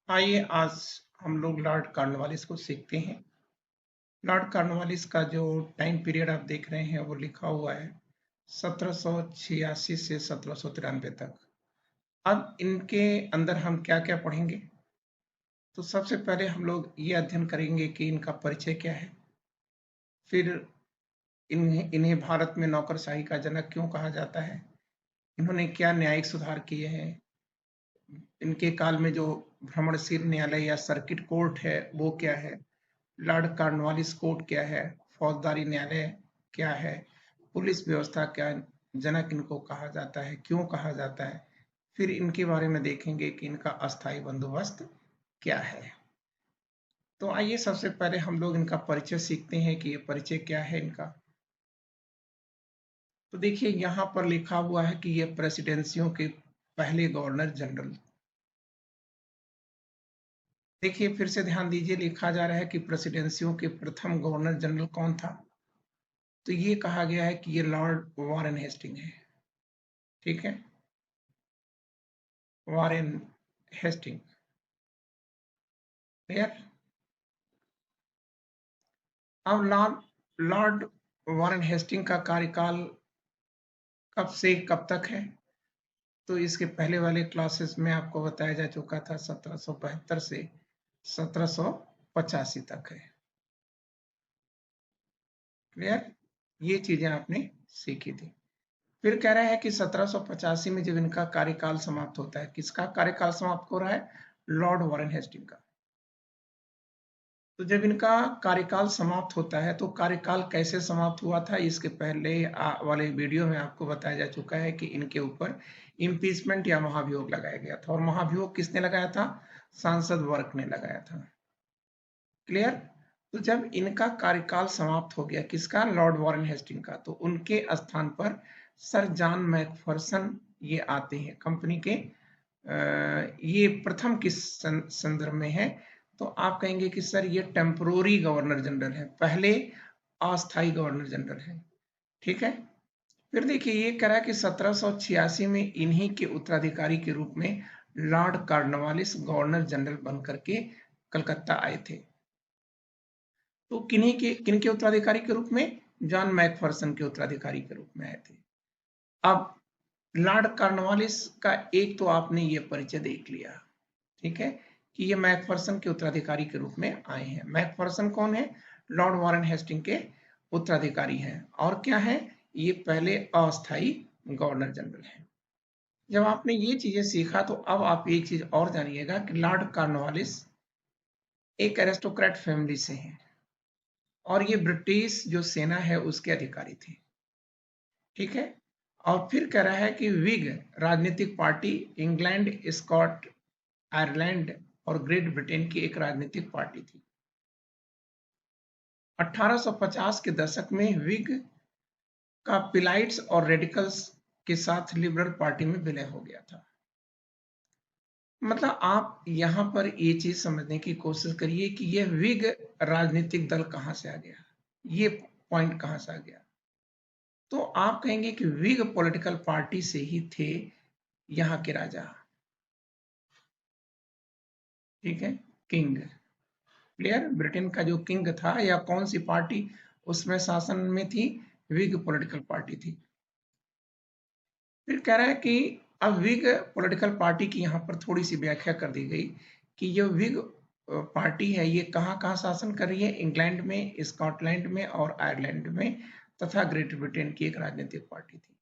आइए आज हम लोग लॉर्ड कॉर्नवालिस को सीखते हैं। लॉर्ड कॉर्नवालिस का जो टाइम पीरियड आप देख रहे हैं वो लिखा हुआ है 1786 से 1793 तक। अब इनके अंदर हम क्या क्या पढ़ेंगे? तो सबसे पहले हम लोग ये अध्ययन करेंगे कि इनका परिचय क्या है। फिर इन्हें इन्हें भारत में नौकरशाही का जनक क्यों कहा जाता है, इन्होंने क्या न्यायिक सुधार किए हैं, इनके काल में जो भ्रमणशील न्यायालय या सर्किट कोर्ट है वो क्या है, लॉर्ड कॉर्नवालिस कोर्ट क्या है, फौजदारी न्यायालय क्या है, पुलिस व्यवस्था क्या जनक इनको कहा जाता है, क्यों कहा जाता है। फिर इनके बारे में देखेंगे कि इनका अस्थायी बंदोबस्त क्या है। तो आइए सबसे पहले हम लोग इनका परिचय सीखते हैं कि ये परिचय क्या है इनका। तो देखिए यहाँ पर लिखा हुआ है कि ये प्रेसिडेंसियों के पहले गवर्नर जनरल। देखिए फिर से ध्यान दीजिए, लिखा जा रहा है कि प्रेसिडेंसियों के प्रथम गवर्नर जनरल कौन था। तो ये कहा गया है कि ये लॉर्ड वॉरेन हेस्टिंग है। ठीक है, वॉरेन हेस्टिंग। क्लियर। अब लॉर्ड लॉर्ड वॉरेन हेस्टिंग का कार्यकाल कब से कब तक है? तो इसके पहले वाले क्लासेस में आपको बताया जा चुका था 1772 से 1785 तक है। क्लियर, ये चीजें आपने सीखी थी। फिर कह रहा है कि 1785 में जब इनका कार्यकाल समाप्त होता है, किसका कार्यकाल समाप्त हो रहा है? लॉर्ड वॉरेन हेस्टिंग का। तो जब इनका कार्यकाल समाप्त होता है तो कार्यकाल कैसे समाप्त हुआ था, इसके पहले वाले वीडियो में आपको बताया जा चुका है कि इनके ऊपर इम्पीचमेंट या महाभियोग लगाया गया था। और महाभियोग किसने लगाया था? सांसद वर्ग ने लगाया था। क्लियर। तो जब इनका कार्यकाल समाप्त हो गया, किसका? लॉर्ड वॉरेन हेस्टिंग का, तो उनके स्थान पर सर जॉन मैकफर्सन ये आते हैं कंपनी के। ये प्रथम किस संदर्भ में है? तो आप कहेंगे कि सर ये टेम्पोररी गवर्नर जनरल है, पहले अस्थायी गवर्नर जनरल है। ठीक है। फिर देखिए ये कह रहा है कि 1786 में इन्हीं के उत्तराधिकारी के रूप में लॉर्ड कॉर्नवालिस गवर्नर जनरल बनकर के कलकत्ता आए थे। तो किनके उत्तराधिकारी के रूप में? जॉन मैकफर्सन के उत्तराधिकारी के रूप में आए थे। अब लॉर्ड कॉर्नवालिस का एक तो आपने ये परिचय देख लिया, ठीक है, कि ये मैकफर्सन के उत्तराधिकारी के रूप में आए हैं। मैकफर्सन कौन है? लॉर्ड वॉरेन हेस्टिंग के उत्तराधिकारी हैं। और क्या है? ये पहले अस्थायी गवर्नर जनरल हैं। जब आपने ये चीजें सीखा तो अब आप एक चीज और जानिएगा कि लॉर्ड कॉर्नवालिस एक एरिस्टोक्रेट फैमिली से हैं और ये ब्रिटिश जो सेना है उसके अधिकारी थे। ठीक है। और फिर कह रहा है कि विग राजनीतिक पार्टी इंग्लैंड, स्कॉट, आयरलैंड और ग्रेट ब्रिटेन की एक राजनीतिक पार्टी थी। 1850 के दशक में विग का पिलाइट्स और रेडिकल्स के साथ लिबरल पार्टी में विलय हो गया था। मतलब आप यहां पर ये चीज समझने की कोशिश करिए कि यह विग राजनीतिक दल कहां से आ गया, ये पॉइंट कहां से आ गया। तो आप कहेंगे कि विग पॉलिटिकल पार्टी से ही थे यहाँ के राजा। ठीक है, किंग। क्लियर। ब्रिटेन का जो किंग था या कौन सी पार्टी उसमें शासन में थी? विग पॉलिटिकल पार्टी थी। फिर कह रहा है कि अब विग पॉलिटिकल पार्टी की यहाँ पर थोड़ी सी व्याख्या कर दी गई कि ये विग पार्टी है, ये कहाँ कहाँ शासन कर रही है? इंग्लैंड में, स्कॉटलैंड में और आयरलैंड में, तथा ग्रेट ब्रिटेन की एक राजनीतिक पार्टी थी।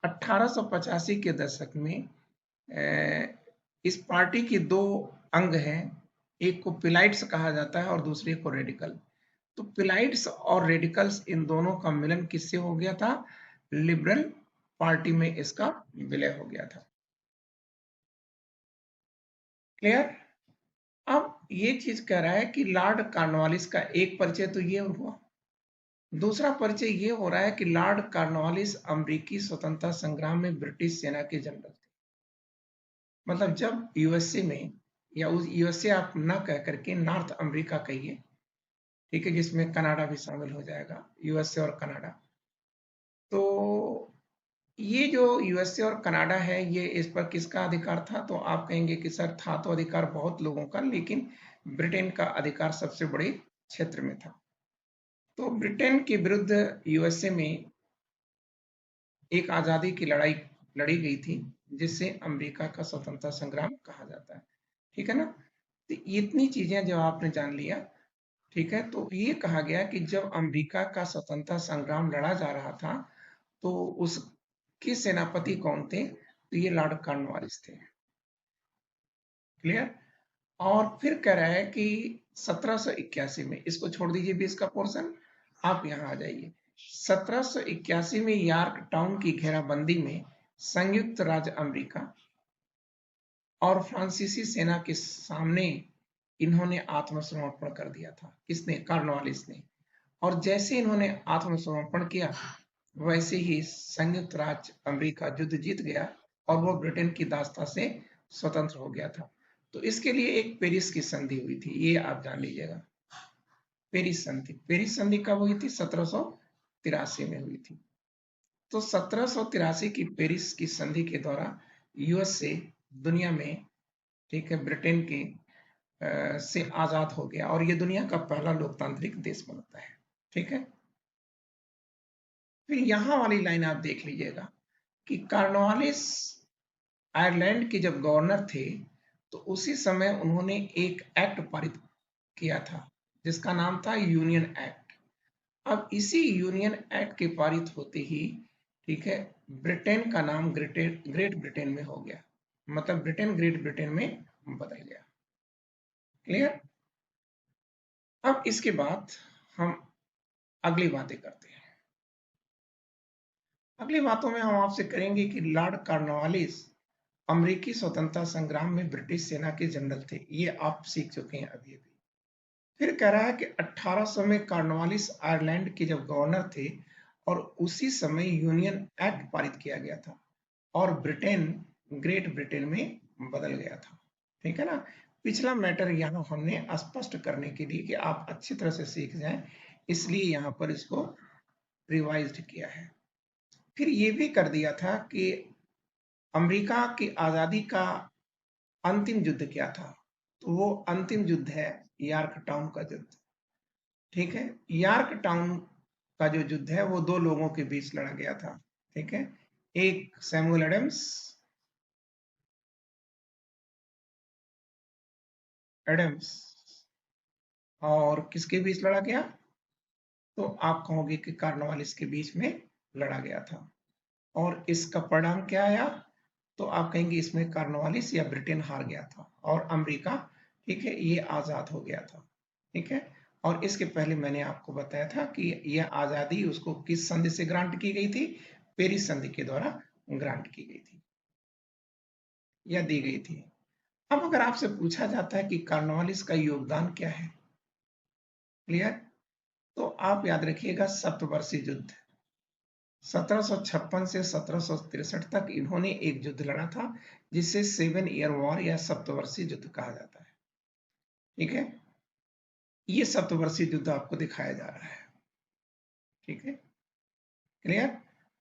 1885 के दशक में इस पार्टी के दो अंग हैं, एक को पिलाइट्स कहा जाता है और दूसरे को रेडिकल। तो पिलाइट्स और रेडिकल्स इन दोनों का मिलन किससे हो गया था? लिबरल पार्टी में इसका विलय हो गया था। क्लियर। अब ये चीज कह रहा है कि लॉर्ड कॉर्नवालिस का एक परिचय तो ये हुआ, दूसरा परिचय ये हो रहा है कि लॉर्ड कॉर्नवालिस अमेरिकी स्वतंत्रता संग्राम में ब्रिटिश सेना के जनरल थे। मतलब जब यूएसए में, या उस यूएसए आप न कह करके नॉर्थ अमेरिका कहिए, ठीक है, जिसमें कनाडा भी शामिल हो जाएगा, यूएसए और कनाडा। तो ये जो यूएसए और कनाडा है, ये इस पर किसका अधिकार था? तो आप कहेंगे कि सर था तो अधिकार बहुत लोगों का, लेकिन ब्रिटेन का अधिकार सबसे बड़े क्षेत्र में था। तो ब्रिटेन के विरुद्ध यूएसए में एक आजादी की लड़ाई लड़ी गई थी, जिसे अमेरिका का स्वतंत्रता संग्राम कहा जाता है। ठीक है ना? तो इतनी चीजें जो आपने जान लिया, ठीक है, तो ये कहा गया कि जब अमेरिका का स्वतंत्रता संग्राम लड़ा जा रहा था, तो उसके सेनापति कौन थे? तो ये लॉर्ड कॉर्नवालिस थे। क्लियर? और फिर कह रहा है कि 1781 में, इसको छोड़ दीजिए 20 का पोर्शन, आप यहाँ आ जाइए। 1781 में यॉर्क टाउन की घेराबंदी में संयुक्त राज्य अमेरिका और फ्रांसीसी सेना के सामने इन्होंने आत्मसमर्पण कर दिया था। किसने? कॉर्नवालिस ने। और जैसे इन्होंने आत्मसमर्पण किया, वैसे ही संयुक्त राज्य अमेरिका युद्ध जीत गया और वो ब्रिटेन की दास्ता से स्वतंत्र हो गया था। तो इसके लिए एक पेरिस की संधि हुई थी, ये आप जान लीजिएगा। पेरिस संधि कब हुई थी? 1783 में हुई थी। तो 1783 की पेरिस की संधि के द्वारा यूएस से दुनिया में, ठीक है, ब्रिटेन के से आजाद हो गया और ये दुनिया का पहला लोकतांत्रिक देश बनता है। ठीक है? फिर यहां वाली लाइन आप देख लीजिएगा कि कॉर्नवालिस आयरलैंड के जब गवर्नर थे, तो उसी समय उन्होंने एक एक्ट पारित किया था, जिसका नाम था यूनियन एक्ट। अब इसी यूनियन एक्ट के पारित होते ही, ठीक है, ब्रिटेन का नाम ग्रेट ब्रिटेन में हो गया। मतलब ब्रिटेन ग्रेट ब्रिटेन में बदल गया। क्लियर? अब इसके बाद हम अगली बातें करते हैं। अगली बातों में हम आपसे करेंगे कि लॉर्ड कॉर्नवालिस अमेरिकी स्वतंत्रता संग्राम में ब्रिटिश सेना के जनरल थे। ये आप सीख चुके हैं अभी अभी। फिर कह रहा है कि 1800 में कॉर्नवालिस आयरलैंड के जब गवर्नर थे और उसी समय यूनियन एक्ट पारित किया गया था और ब्रिटेन ग्रेट ब्रिटेन में बदल गया था। ठीक है ना? पिछला मैटर यहाँ हमने स्पष्ट करने के लिए कि आप अच्छी तरह से सीख जाएं, इसलिए यहाँ पर इसको रिवाइज्ड किया है। फिर ये भी कर दिया था कि अमेरिका की आजादी का अंतिम युद्ध क्या था? तो वो अंतिम युद्ध है यॉर्क टाउन का युद्ध। ठीक है? यॉर्क टाउन का जो युद्ध है वो दो लोगों के बीच लड़ा गया था। ठीक है? एक सैमुअल एडम्स एडम्स और किसके बीच लड़ा गया? तो आप कहोगे कि कॉर्नवालिस के बीच में लड़ा गया था। और इसका परिणाम क्या आया? तो आप कहेंगे इसमें कॉर्नवालिस या ब्रिटेन हार गया था और अमेरिका, ठीक है, ये आजाद हो गया था। ठीक है? और इसके पहले मैंने आपको बताया था कि यह आजादी उसको किस संधि से ग्रांट की गई थी? पेरिस संधि के द्वारा ग्रांट की गई थी या दी गई थी। अब अगर आपसे पूछा जाता है कि कॉर्नवालिस का योगदान क्या है, क्लियर, तो आप याद रखिएगा सप्तवर्षीय युद्ध। 1756 से 1763 तक इन्होंने एक युद्ध लड़ा था, जिसे 7 ईयर वॉर या सप्तवर्षीय युद्ध कहा जाता है। ठीक है? ये सप्तवर्षीय युद्ध आपको दिखाया जा रहा है। ठीक है? क्लियर?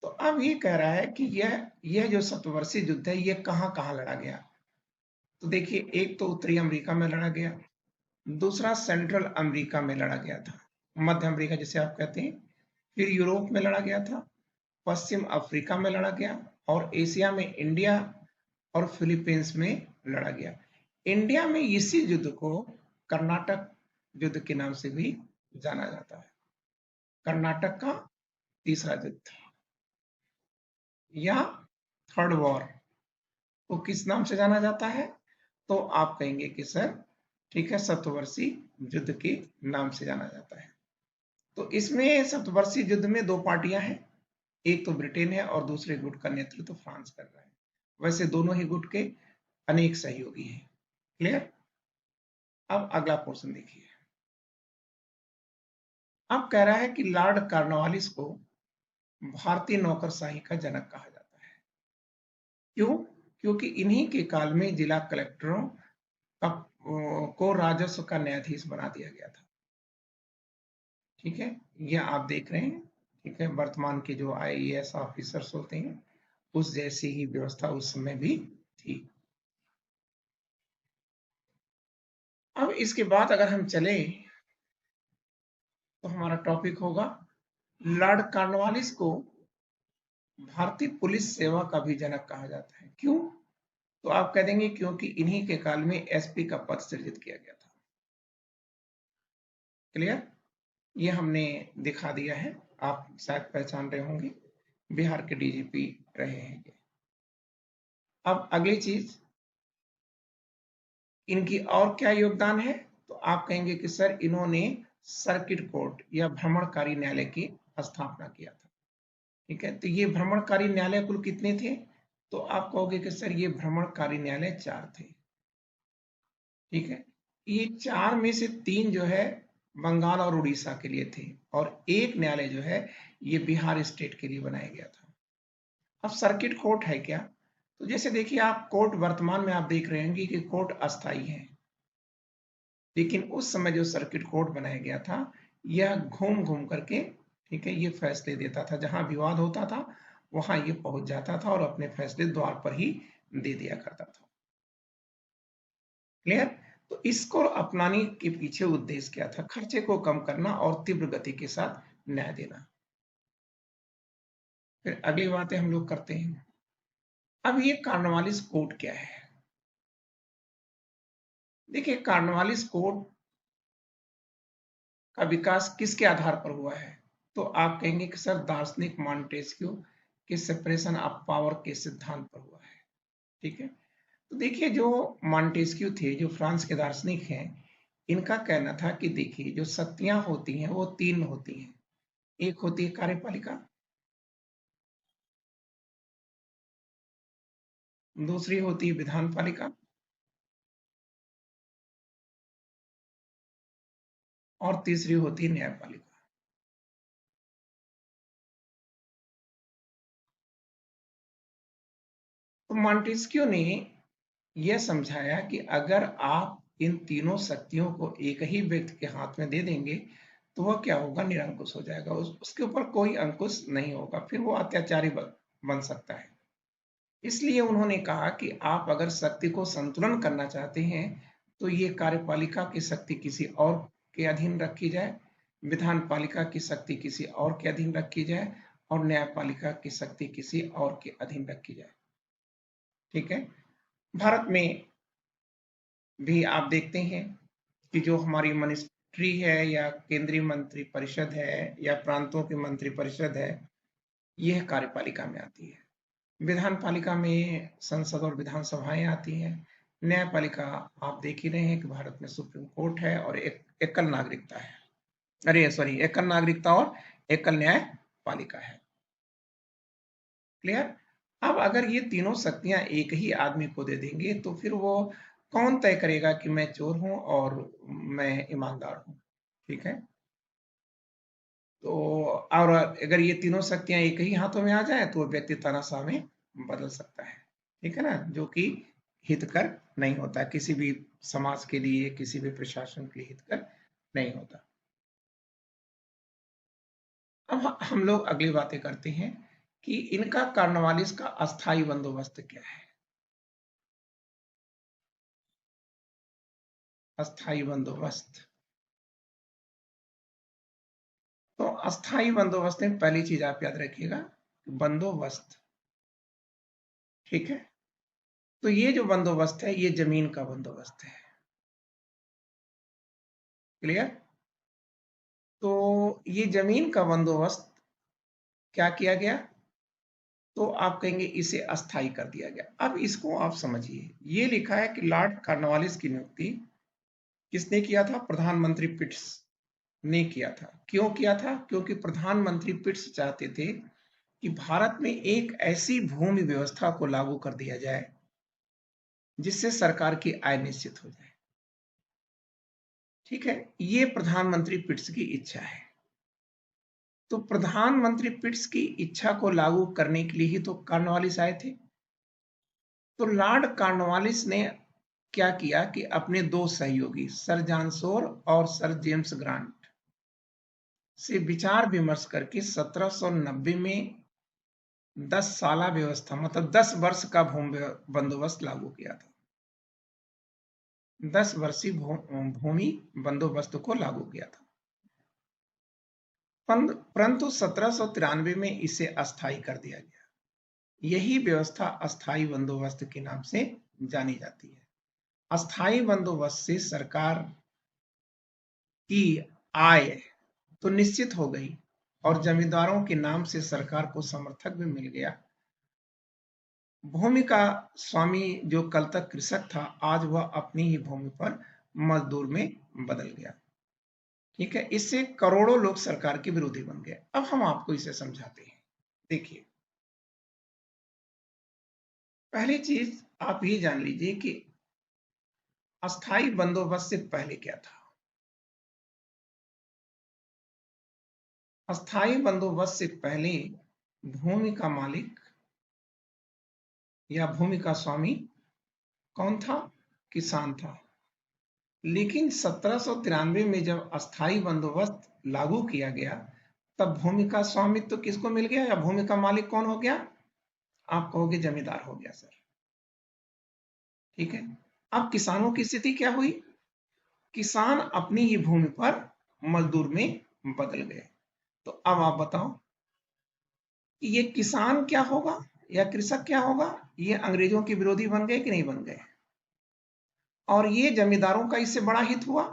तो अब ये कह रहा है कि यह जो सप्तवर्षीय युद्ध है, ये कहां कहां लड़ा गया? तो देखिए, एक तो उत्तरी अमेरिका में लड़ा गया, दूसरा सेंट्रल अमेरिका में लड़ा गया था, मध्य अमेरिका जिसे आप कहते हैं। फिर यूरोप में लड़ा गया था, पश्चिम अफ्रीका में लड़ा गया, और एशिया में इंडिया और फिलीपींस में लड़ा गया। इंडिया में इसी युद्ध को कर्नाटक युद्ध के नाम से भी जाना जाता है। कर्नाटक का तीसरा युद्ध या थर्ड वॉर को किस नाम से जाना जाता है? तो आप कहेंगे कि सर, ठीक है, सप्तवर्षीय युद्ध के नाम से जाना जाता है। तो इसमें सप्तवर्षीय युद्ध में दो पार्टियां हैं, एक तो ब्रिटेन है और दूसरे गुट का नेतृत्व तो फ्रांस कर रहा है। वैसे दोनों ही गुट के अनेक सहयोगी हैं। क्लियर? अब अगला पोर्शन देखिए। अब कह रहा है कि लॉर्ड कॉर्नवालिस को भारतीय नौकरशाही का जनक कहा जाता है। क्यों? क्योंकि इन्हीं के काल में जिला कलेक्टरों का को राजस्व का न्यायाधीश बना दिया गया था। ठीक है? यह आप देख रहे हैं। ठीक है? वर्तमान के जो आईएएस ऑफिसर्स होते हैं, उस जैसी ही व्यवस्था उस समय भी थी। अब इसके बाद अगर हम चले तो हमारा टॉपिक होगा लॉर्ड कॉर्नवालिस को भारतीय पुलिस सेवा का भी जनक कहा जाता है। क्यों? तो आप कह देंगे क्योंकि इन्हीं के काल में एसपी का पद सृजित किया गया था। क्लियर? ये हमने दिखा दिया है, आप शायद पहचान रहे होंगे, बिहार के डीजीपी रहे हैं ये। अब अगली चीज, इनकी और क्या योगदान है? तो आप कहेंगे कि सर इन्होंने सर्किट कोर्ट या भ्रमणकारी न्यायालय की स्थापना किया था। ठीक है, तो ये भ्रमणकारी न्यायालय कुल कितने थे? तो आप कहोगे कि सर ये भ्रमणकारी न्यायालय 4 थे। ठीक है, ये 4 में से 3 जो है बंगाल और उड़ीसा के लिए थे, और एक न्यायालय जो है ये बिहार स्टेट के लिए बनाया गया था। अब सर्किट कोर्ट है क्या? तो जैसे देखिए, आप कोर्ट वर्तमान में आप देख रहे होंगे कि कोर्ट अस्थाई है, लेकिन उस समय जो सर्किट कोर्ट बनाया गया था यह घूम घूम करके, ठीक है, ये फैसले देता था, जहां विवाद होता था वहां ये पहुंच जाता था और अपने फैसले द्वार पर ही दे दिया करता था। क्लियर? तो इसको अपनाने के पीछे उद्देश्य क्या था? खर्चे को कम करना और तीव्र गति के साथ न्याय देना। फिर अगली बातें हम लोग करते हैं। अब ये कॉर्नवालिस कोर्ट क्या है? देखिए, कॉर्नवालिस कोर्ट का विकास किसके आधार पर हुआ है? तो आप कहेंगे कि सर दार्शनिक मॉन्टेस्क्यू के सेपरेशन ऑफ पावर के सिद्धांत पर हुआ है। ठीक है, तो देखिए, जो मॉन्टेस्क्यू थे, जो फ्रांस के दार्शनिक हैं, इनका कहना था कि देखिए, जो शक्तियां होती हैं वो 3 होती हैं। एक होती है कार्यपालिका, दूसरी होती है विधान पालिका, और तीसरी होती है न्यायपालिका। तो मॉन्टेस्क्यू ने यह समझाया कि अगर आप इन तीनों शक्तियों को एक ही व्यक्ति के हाथ में दे देंगे तो वह क्या होगा? निरंकुश हो जाएगा, उसके ऊपर कोई अंकुश नहीं होगा, फिर वो अत्याचारी बन सकता है। इसलिए उन्होंने कहा कि आप अगर शक्ति को संतुलन करना चाहते हैं तो ये कार्यपालिका की शक्ति किसी और के अधीन रखी जाए, विधान पालिका की शक्ति किसी और के अधीन रखी जाए, और न्यायपालिका की शक्ति किसी और के अधीन रखी जाए। ठीक है, भारत में भी आप देखते हैं कि जो हमारी मिनिस्ट्री है या केंद्रीय मंत्री परिषद है या प्रांतों की मंत्री परिषद है, यह कार्यपालिका में आती है। विधान पालिका में संसद और विधानसभाएं आती हैं। न्यायपालिका आप देख ही रहे हैं कि भारत में सुप्रीम कोर्ट है और एक एकल नागरिकता है, अरे सॉरी, एकल नागरिकता और एकल न्यायपालिका है। क्लियर? अब अगर ये तीनों शक्तियां एक ही आदमी को दे देंगे तो फिर वो कौन तय करेगा कि मैं चोर हूं और मैं ईमानदार हूं? ठीक है, तो और अगर ये तीनों शक्तियां एक ही हाथों में आ जाए तो व्यक्ति तानाशाह में बदल सकता है। ठीक है ना, जो कि हितकर नहीं होता, किसी भी समाज के लिए, किसी भी प्रशासन के लिए हितकर नहीं होता। अब हम लोग अगली बातें करते हैं कि इनका कार्नवालिस का अस्थाई बंदोबस्त क्या है? अस्थाई बंदोबस्त, तो अस्थाई बंदोबस्त में पहली चीज आप याद रखिएगा, बंदोबस्त। ठीक है, तो ये जो बंदोबस्त है ये जमीन का बंदोबस्त है। क्लियर? तो ये जमीन का बंदोबस्त क्या किया गया? तो आप कहेंगे इसे अस्थाई कर दिया गया। अब इसको आप समझिए, ये लिखा है कि लॉर्ड कॉर्नवालिस की नियुक्ति किसने किया था? प्रधानमंत्री पिट्स ने किया था। क्यों किया था? क्योंकि प्रधानमंत्री पिट्स चाहते थे कि भारत में एक ऐसी भूमि व्यवस्था को लागू कर दिया जाए जिससे सरकार की आय निश्चित हो जाए। ठीक है, ये प्रधानमंत्री पिट्स की इच्छा है। तो प्रधानमंत्री पिट्स की इच्छा को लागू करने के लिए ही तो कॉर्नवालिस आए थे। तो लॉर्ड कॉर्नवालिस ने क्या किया कि अपने 2 सहयोगी सर जॉन शोर और सर जेम्स ग्रांट से विचार विमर्श करके 1790 में 10 साला व्यवस्था मतलब 10 वर्ष का भूमि बंदोबस्त लागू किया था। 10 वर्षीय भूमि बंदोबस्त को लागू किया था। परंतु 1793 में इसे अस्थायी कर दिया गया। यही व्यवस्था अस्थायी बंदोबस्त के नाम से जानी जाती है। अस्थायी बंदोबस्त से सरकार की आय तो निश्चित हो गई और जमींदारों के नाम से सरकार को समर्थक भी मिल गया। भूमि का स्वामी जो कल तक कृषक था, आज वह अपनी ही भूमि पर मजदूर में बदल गया। ठीक है, इससे करोड़ों लोग सरकार के विरोधी बन गए। अब हम आपको इसे समझाते हैं। देखिए, पहली चीज आप ये जान लीजिए कि अस्थाई बंदोबस्त से पहले क्या था। अस्थाई बंदोबस्त से पहले भूमि का मालिक या भूमि का स्वामी कौन था? किसान था। लेकिन 1793 में जब अस्थाई बंदोबस्त लागू किया गया, तब भूमि का स्वामित्व तो किसको मिल गया या भूमि का मालिक कौन हो गया? आप कहोगे जमींदार हो गया सर। ठीक है, अब किसानों की स्थिति क्या हुई? किसान अपनी ही भूमि पर मजदूर में बदल गए। तो अब आप बताओ कि ये किसान क्या होगा या कृषक क्या होगा? ये अंग्रेजों के विरोधी बन गए कि नहीं बन गए? और ये जमींदारों का इससे बड़ा हित हुआ,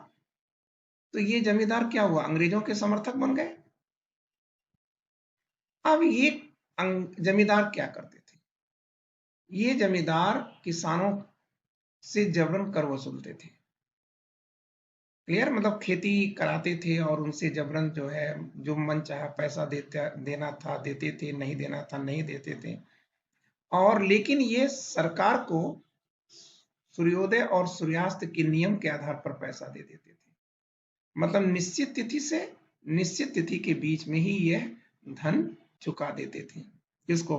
तो ये जमींदार क्या हुआ? अंग्रेजों के समर्थक बन गए। अब ये जमींदार क्या करते थे? ये जमींदार किसानों से जबरन कर वसूलते थे। क्लियर? मतलब खेती कराते थे और उनसे जबरन जो है जो मन चाहा पैसा देना था देते थे, नहीं देना था नहीं देते थे। और लेकिन ये सरकार को सूर्योदय और सूर्यास्त के नियम के आधार पर पैसा दे देते थे। मतलब निश्चित तिथि से निश्चित तिथि के बीच में ही यह धन चुका देते थे। किसको?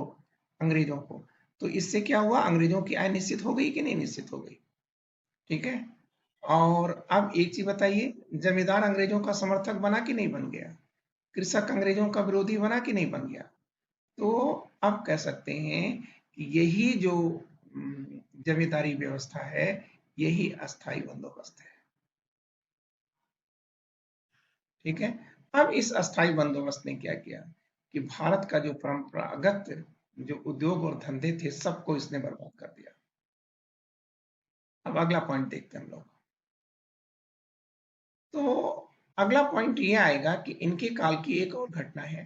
अंग्रेजों को। तो इससे क्या हुआ? अंग्रेजों की आय निश्चित हो गई कि नहीं निश्चित हो गई? ठीक है, और अब एक चीज बताइए, जमींदार अंग्रेजों का समर्थक बना कि नहीं बन गया? कृषक अंग्रेजों का विरोधी बना कि नहीं बन गया? तो अब कह सकते हैं कि यही जो जमींदारी व्यवस्था है, यही अस्थाई बंदोबस्त है। ठीक है, अब इस अस्थाई बंदोबस्त ने क्या किया कि भारत का जो परंपरागत जो उद्योग और धंधे थे, सबको इसने बर्बाद कर दिया। अब अगला पॉइंट देखते हैं हम लोग। तो अगला पॉइंट ये आएगा कि इनके काल की एक और घटना है,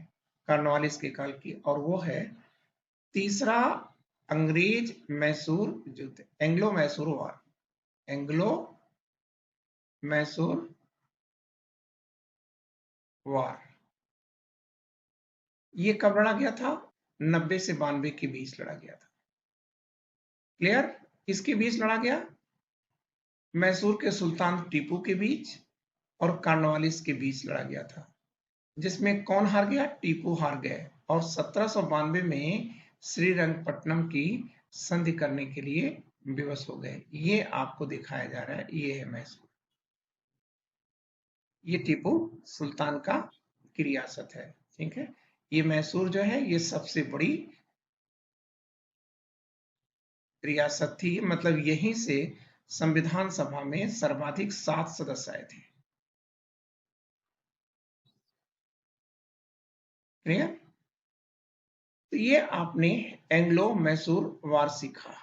कॉर्नवालिस के काल की, और वो है तीसरा अंग्रेज मैसूर युद्ध, Anglo Mysore war. Anglo Mysore war ये कब लड़ा गया था? 90 से 92 के बीच लड़ा गया था। क्लियर? किसके बीच लड़ा गया? मैसूर के सुल्तान टीपू के बीच और कॉर्नवालिस के बीच लड़ा गया था। जिसमें कौन हार गया? टीपू हार गए और 1792 में श्रीरंगपट्टनम की संधि करने के लिए विवश हो गए। ये आपको दिखाया जा रहा है, ये है मैसूर। ये टीपू सुल्तान का की रियासत है। ठीक है, ये मैसूर जो है ये सबसे बड़ी रियासत थी। मतलब यहीं से संविधान सभा में सर्वाधिक 7 सदस्य आए थे। क्लियर? तो ये आपने एंग्लो मैसूर वार सीखा।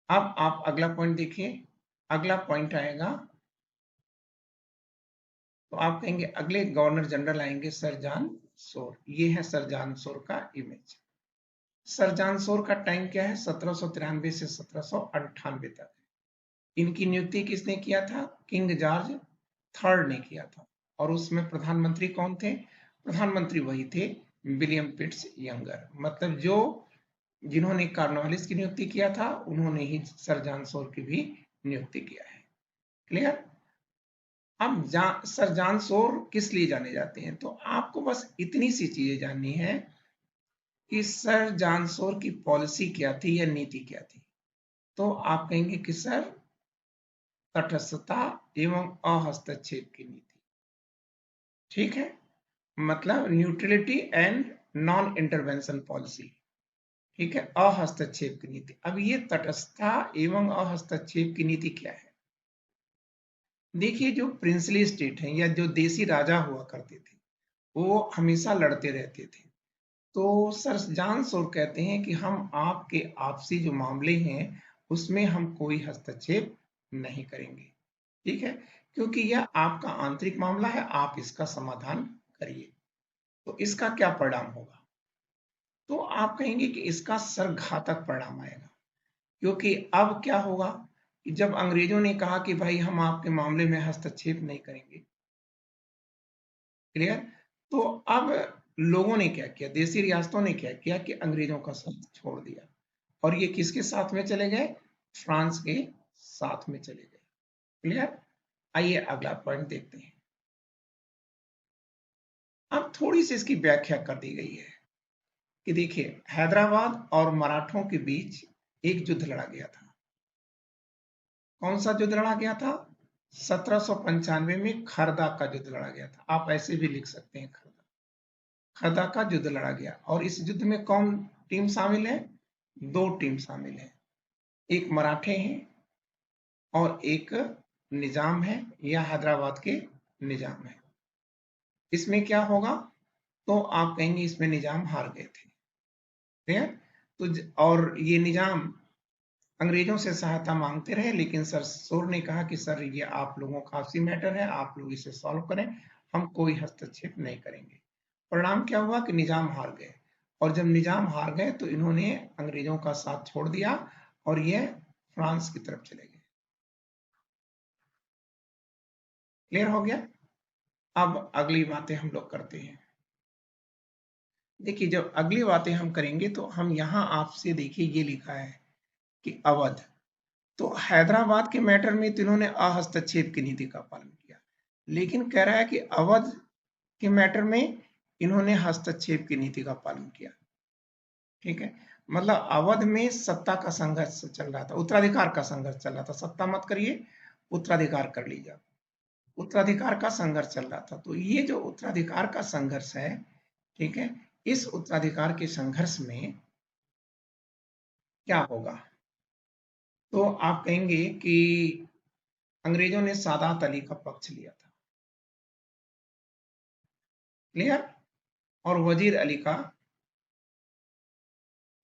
अब आप अगला पॉइंट देखिए। अगला पॉइंट आएगा तो आप कहेंगे अगले गवर्नर जनरल आएंगे सर जॉन सोर। ये है सर जॉन सोर का इमेज। सर जॉन सोर का टाइम क्या है? 1793 से 1798 तक। इनकी नियुक्ति किसने किया था? किंग जॉर्ज थर्ड ने किया था। और उसमें प्रधानमंत्री कौन थे? प्रधानमंत्री वही थे, विलियम पिट्स यंगर। मतलब जो जिन्होंने कॉर्नवालिस की नियुक्ति किया था, उन्होंने ही सर जॉन सोर की भी नियुक्ति किया है। क्लियर? अब सर जॉन सोर किस लिए जाने जाते हैं? तो आपको बस इतनी सी चीजें जाननी है कि सर जॉन सोर की पॉलिसी क्या थी या नीति क्या थी। तो आप कहेंगे कि सर तटस्थता एवं अहस्तक्षेप की नीति। ठीक है, मतलब neutrality and non intervention policy, ठीक है, अहस्तक्षेप की नीति। अब ये तटस्थता एवं अहस्तक्षेप की नीति क्या है? देखिए, जो प्रिंसली स्टेट है या जो देसी राजा हुआ करते थे, वो हमेशा लड़ते रहते थे। तो सर जॉन सोर कहते हैं कि हम आपके आपसी जो मामले हैं उसमें हम कोई हस्तक्षेप नहीं करेंगे, ठीक है, क्योंकि यह आपका आंतरिक मामला है, आप इसका समाधान करिए। तो इसका क्या परिणाम होगा? तो आप कहेंगे कि इसका सर घातक परिणाम आएगा, क्योंकि अब क्या होगा कि जब अंग्रेजों ने कहा कि भाई हम आपके मामले में हस्तक्षेप नहीं करेंगे, क्लियर, तो अब लोगों ने क्या किया, देसी रियासतों ने क्या किया कि अंग्रेजों का साथ छोड़ दिया और ये किसके साथ में चले गए? फ्रांस के साथ में चले गए, क्लियर। आइए अगला पॉइंट देखते हैं। अब थोड़ी सी इसकी व्याख्या कर दी गई है कि देखिए, हैदराबाद और मराठों के बीच एक युद्ध लड़ा गया था। कौन सा युद्ध लड़ा गया था? 1795 में खरदा का युद्ध लड़ा गया था। आप ऐसे भी लिख सकते हैं, खरदा, खरदा का युद्ध लड़ा गया। और इस युद्ध में कौन टीम शामिल है? दो टीम शामिल है, एक मराठे हैं और एक निजाम है या हैदराबाद के निजाम है। इसमें क्या होगा? तो आप कहेंगे इसमें निजाम हार गए थे, क्लियर। तो और ये निजाम अंग्रेजों से सहायता मांगते रहे, लेकिन सर सोर ने कहा कि सर ये आप लोगों का आपसी मैटर है, आप लोग इसे सॉल्व करें, हम कोई हस्तक्षेप नहीं करेंगे। परिणाम क्या हुआ कि निजाम हार गए, और जब निजाम हार गए तो इन्होंने अंग्रेजों का साथ छोड़ दिया और ये फ्रांस की तरफ चले गए। क्लियर हो गया? अब अगली बातें हम लोग करते हैं। देखिए, जब अगली बातें हम करेंगे तो हम यहाँ आपसे देखिए ये लिखा है कि अवध, तो हैदराबाद के मैटर में तो इन्होंने अहस्तक्षेप की नीति का पालन किया, लेकिन कह रहा है कि अवध के मैटर में इन्होंने हस्तक्षेप की नीति का पालन किया, ठीक है। मतलब अवध में सत्ता का संघर्ष चल रहा था, उत्तराधिकार का संघर्ष चल रहा था। सत्ता मत करिए, उत्तराधिकार कर लीजिए। उत्तराधिकार का संघर्ष चल रहा था, तो ये जो उत्तराधिकार का संघर्ष है, ठीक है, इस उत्तराधिकार के संघर्ष में क्या होगा? तो आप कहेंगे कि अंग्रेजों ने सादात अली का पक्ष लिया था, क्लियर, और वजीर अली का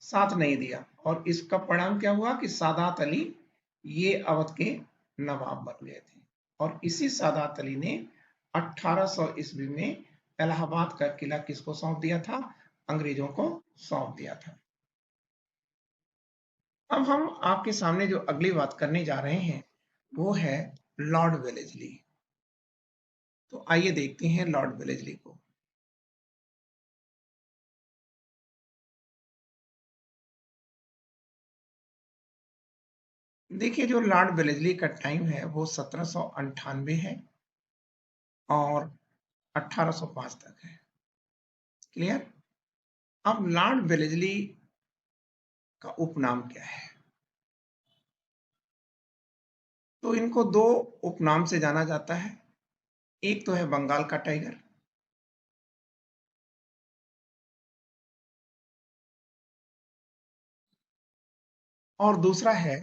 साथ नहीं दिया, और इसका परिणाम क्या हुआ कि सादात अली ये अवध के नवाब बन गए थे। और इसी सादात अली ने 1800 ईस्वी में इलाहाबाद का किला किसको सौंप दिया था? अंग्रेजों को सौंप दिया था। अब हम आपके सामने जो अगली बात करने जा रहे हैं वो है लॉर्ड वेलेस्ली। तो आइए देखते हैं लॉर्ड वेलेस्ली को। देखिए, जो लॉर्ड वेलेस्ली का टाइम है वो 1798 है और 1805 तक है, क्लियर। अब लॉर्ड वेलेस्ली का उपनाम क्या है? तो इनको दो उपनाम से जाना जाता है, एक तो है बंगाल का टाइगर, और दूसरा है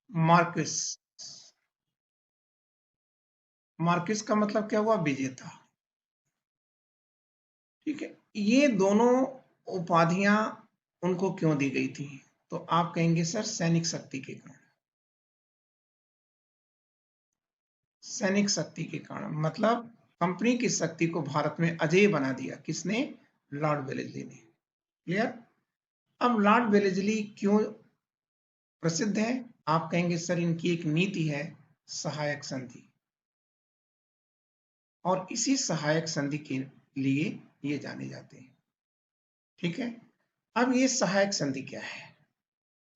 मार्किस। मार्किस का मतलब क्या हुआ? विजेता, ठीक है। ये दोनों उपाधियां उनको क्यों दी गई थी? तो आप कहेंगे सर सैनिक शक्ति के कारण। सैनिक शक्ति के कारण मतलब कंपनी की शक्ति को भारत में अजेय बना दिया, किसने? लॉर्ड वेलेस्ली ने, क्लियर। अब लॉर्ड वेलेस्ली क्यों प्रसिद्ध है? आप कहेंगे सर इनकी एक नीति है सहायक संधि, और इसी सहायक संधि के लिए ये जाने जाते हैं, ठीक है। अब ये सहायक संधि क्या है?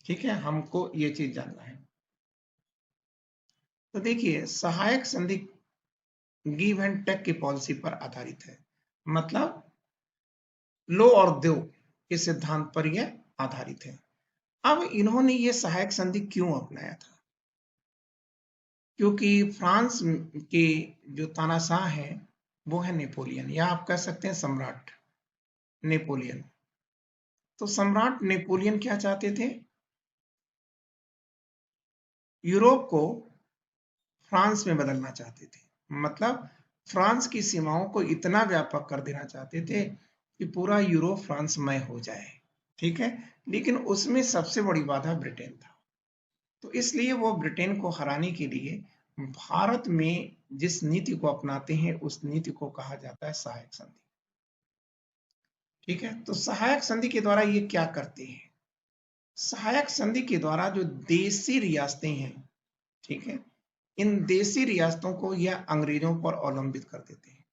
ठीक है, हमको ये चीज जानना है। तो देखिए, सहायक संधि गिव एंड टेक की पॉलिसी पर आधारित है, मतलब लो और दो के सिद्धांत पर यह आधारित है। अब इन्होंने ये सहायक संधि क्यों अपनाया था? क्योंकि फ्रांस के जो तानाशाह हैं वो है नेपोलियन, या आप कह सकते हैं सम्राट, नेपोलियन। तो सम्राट नेपोलियन क्या चाहते थे? यूरोप को फ्रांस में बदलना चाहते थे। मतलब फ्रांस की सीमाओं को इतना व्यापक कर देना चाहते थे कि पूरा यूरोप फ्रांसमय हो जाए। ठीक है, लेकिन उसमें सबसे बड़ी बाधा ब्रिटेन था। तो इसलिए वो ब्रिटेन को हराने के लिए भारत में जिस नीति को अपनाते हैं उस नीति को कहा जाता है सहायक संधि। ठीक है, तो सहायक संधि के द्वारा ये क्या करते हैं? सहायक संधि के द्वारा जो देशी रियासतें हैं, ठीक है, इन देशी रियासतों को यह अंग्रेजों पर अवलंबित कर देते हैं।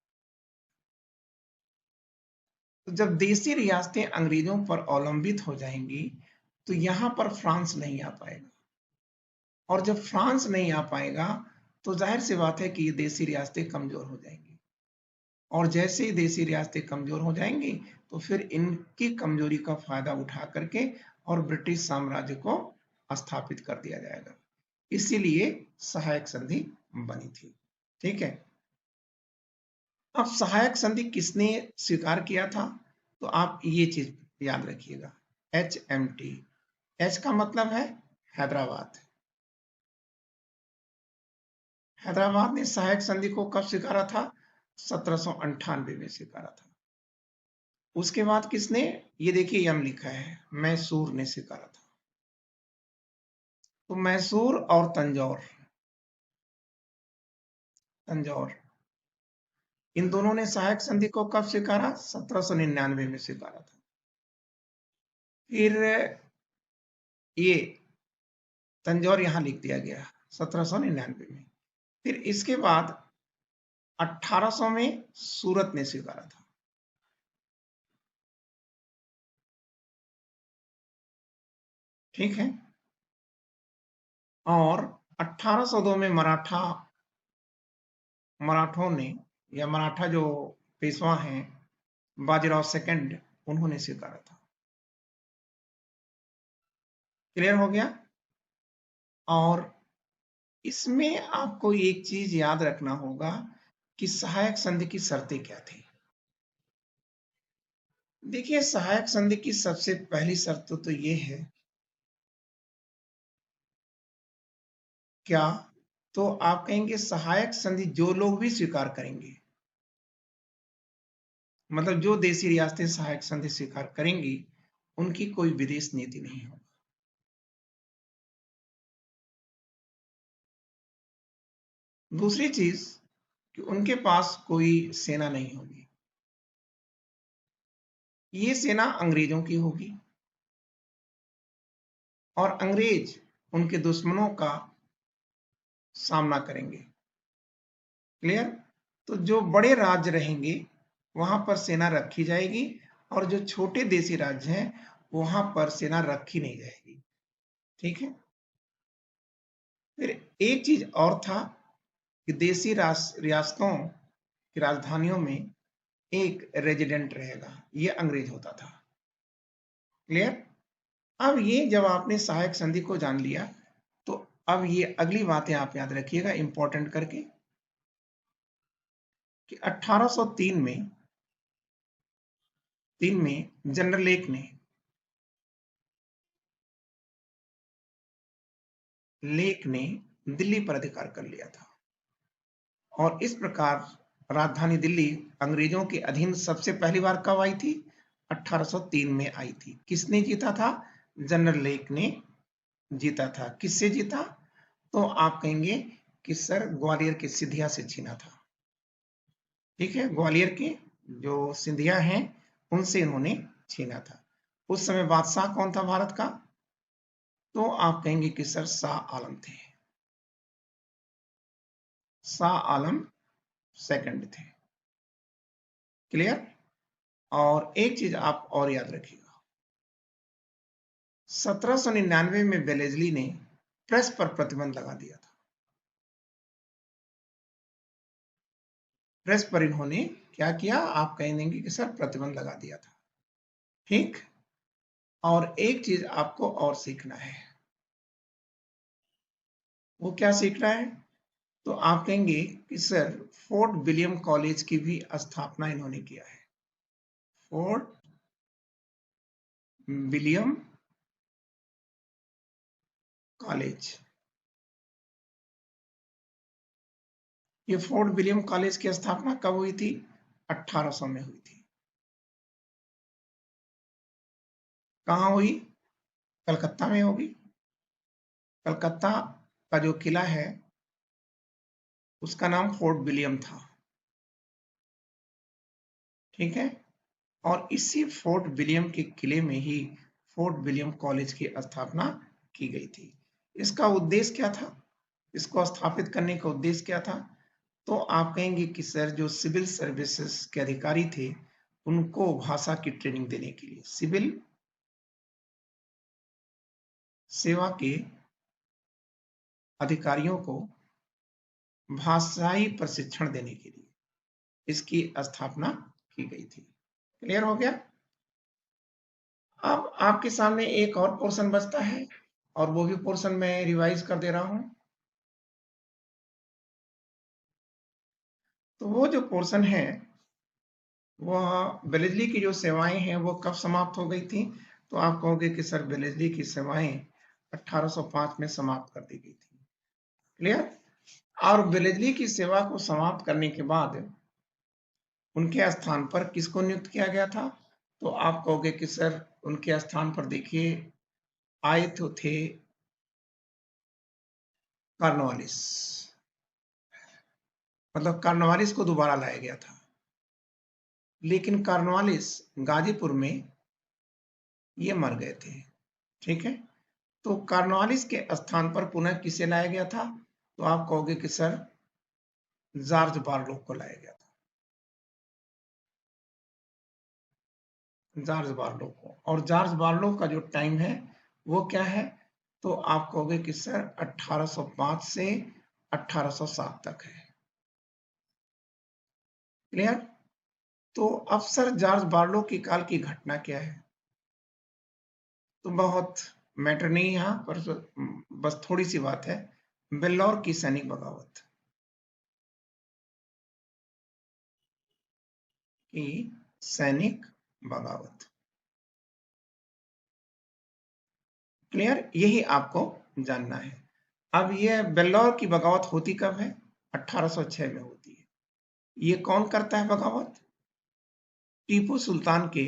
तो जब देशी रियासतें अंग्रेजों पर अवलंबित हो जाएंगी तो यहां पर फ्रांस नहीं आ पाएगा, और जब फ्रांस नहीं आ पाएगा तो जाहिर सी बात है कि ये देशी रियासतें कमजोर हो जाएंगी, और जैसे ही देशी रियासतें कमजोर हो जाएंगी तो फिर इनकी कमजोरी का फायदा उठा करके और ब्रिटिश साम्राज्य को स्थापित कर दिया जाएगा। इसीलिए सहायक संधि बनी थी। ठीक है, अब सहायक संधि किसने स्वीकार किया था? तो आप ये चीज याद रखिएगा, HMT। एच का मतलब है हैदराबाद। हैदराबाद ने सहायक संधि को कब स्वीकारा था? 1798 में स्वीकारा था। उसके बाद किसने? ये देखिए यम लिखा है, मैसूर ने स्वीकारा था। तो मैसूर और तंजौर, तंजौर इन दोनों ने सहायक संधि को कब स्वीकारा? 1799 में स्वीकारा था। फिर ये तंजौर यहां लिख दिया गया 1799 में। फिर इसके बाद 1800 में सूरत ने स्वीकारा था। ठीक है, और 1802 में मराठों ने, या मराठा जो पेशवा हैं बाजीराव सेकंड, उन्होंने स्वीकारा था। क्लियर हो गया? और इसमें आपको एक चीज याद रखना होगा कि सहायक संधि की शर्तें क्या थी। देखिए, सहायक संधि की सबसे पहली शर्त तो ये है, क्या? तो आप कहेंगे सहायक संधि जो लोग भी स्वीकार करेंगे, मतलब जो देशी रियासतें सहायक संधि स्वीकार करेंगी उनकी कोई विदेश नीति नहीं होगी। दूसरी चीज कि उनके पास कोई सेना नहीं होगी, ये सेना अंग्रेजों की होगी, और अंग्रेज उनके दुश्मनों का सामना करेंगे। क्लियर? तो जो बड़े राज्य रहेंगे वहां पर सेना रखी जाएगी, और जो छोटे देशी राज्य हैं वहां पर सेना रखी नहीं जाएगी। ठीक है, फिर एक चीज और था कि देशी रियासतों की राजधानियों में एक रेजिडेंट रहेगा, ये अंग्रेज होता था। क्लियर? अब ये जब आपने सहायक संधि को जान लिया तो अब ये अगली बातें आप याद रखिएगा इंपॉर्टेंट करके, कि 1803 में जनरल लेक ने दिल्ली पर अधिकार कर लिया था, और इस प्रकार राजधानी दिल्ली अंग्रेजों के अधीन सबसे पहली बार कब आई थी? 1803 में आई थी। किसने जीता था? जनरल लेक ने जीता था। किससे जीता? तो आप कहेंगे कि सर ग्वालियर के सिंधिया से छीना था। ठीक है, ग्वालियर के जो सिंधिया हैं उनसे इन्होंने छीना था। उस समय बादशाह कौन था भारत का? तो आप कहेंगे कि सर शाह आलम थे, शाह आलम सेकंड थे। क्लियर? और एक चीज आप और याद रखिएगा, 1799 में वेलेस्ली ने प्रेस पर प्रतिबंध लगा दिया था। प्रेस पर इन्होंने क्या किया? आप कह देंगे कि सर प्रतिबंध लगा दिया था। ठीक, और एक चीज आपको और सीखना है, वो क्या सीखना है? तो आप कहेंगे कि सर फोर्ट विलियम कॉलेज की भी स्थापना इन्होंने किया है। Fort William college. ये फोर्ट विलियम कॉलेज की स्थापना कब हुई थी? 1800 में हुई थी। कहाँ हुई? कलकत्ता में होगी। कलकत्ता का जो किला है उसका नाम फोर्ट विलियम था, ठीक है। और इसी फोर्ट विलियम के किले में ही फोर्ट विलियम कॉलेज की स्थापना की गई थी। इसका उद्देश्य क्या था? इसको स्थापित करने का उद्देश्य क्या था? तो आप कहेंगे कि सर जो सिविल सर्विसेज के अधिकारी थे उनको भाषा की ट्रेनिंग देने के लिए, सिविल सेवा के अधिकारियों को भाषाई प्रशिक्षण देने के लिए इसकी स्थापना की गई थी। क्लियर हो गया? अब आपके सामने एक और पोर्शन बचता है और वो भी पोर्शन मैं रिवाइज कर दे रहा हूं। तो वो जो पोर्शन है वह बेलेजली की जो सेवाएं हैं वो कब समाप्त हो गई थी? तो आप कहोगे कि सर बेलेजली की सेवाएं 1805 में समाप्त कर दी गई थी। क्लियर? और बेलेजली की सेवा को समाप्त करने के बाद उनके स्थान पर किसको नियुक्त किया गया था? तो आप कहोगे कि सर उनके स्थान पर देखिए आए तो थे कॉर्नवालिस, मतलब कॉर्नवालिस को दोबारा लाया गया था। लेकिन कॉर्नवालिस गाजीपुर में ये मर गए थे, ठीक है। तो कॉर्नवालिस के स्थान पर पुनः किसे लाया गया था? तो आप कहोगे कि सर जॉर्ज बारलो को लाया गया था, जॉर्ज बारलो को। और जॉर्ज बारलो का जो टाइम है वो क्या है? तो आप कहोगे कि सर 1805 से 1807 तक है। क्लियर? तो अब सर जॉर्ज बारलो की काल की घटना क्या है? तो बहुत मैटर नहीं यहाँ पर, बस थोड़ी सी बात है। बेल्लौर की सैनिक बगावत की सैनिक बगावत। क्लियर? यही आपको जानना है। अब ये बेल्लौर की बगावत होती कब है? 1806 में होती है। ये कौन करता है बगावत? टीपू सुल्तान के,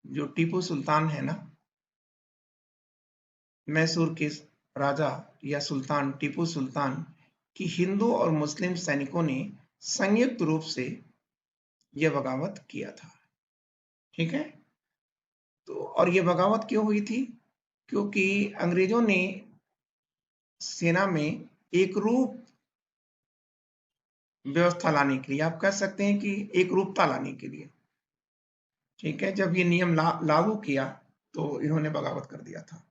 जो टीपू सुल्तान है ना, मैसूर के राजा या सुल्तान टीपू सुल्तान की हिंदू और मुस्लिम सैनिकों ने संयुक्त रूप से यह बगावत किया था, ठीक है। तो और ये बगावत क्यों हुई थी? क्योंकि अंग्रेजों ने सेना में एक रूप व्यवस्था लाने के लिए, आप कह सकते हैं कि एक रूपता लाने के लिए, ठीक है, जब ये नियम लागू किया तो इन्होंने बगावत कर दिया था,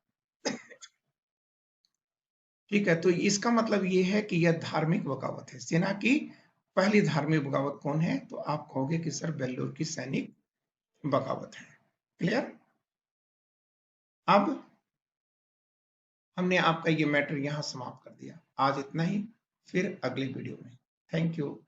ठीक है। तो इसका मतलब ये है कि यह धार्मिक बगावत है। सेना की पहली धार्मिक बगावत कौन है? तो आप कहोगे कि सर बेल्लूर की सैनिक बगावत है। क्लियर? अब हमने आपका ये मैटर यहां समाप्त कर दिया। आज इतना ही, फिर अगले वीडियो में। Thank you.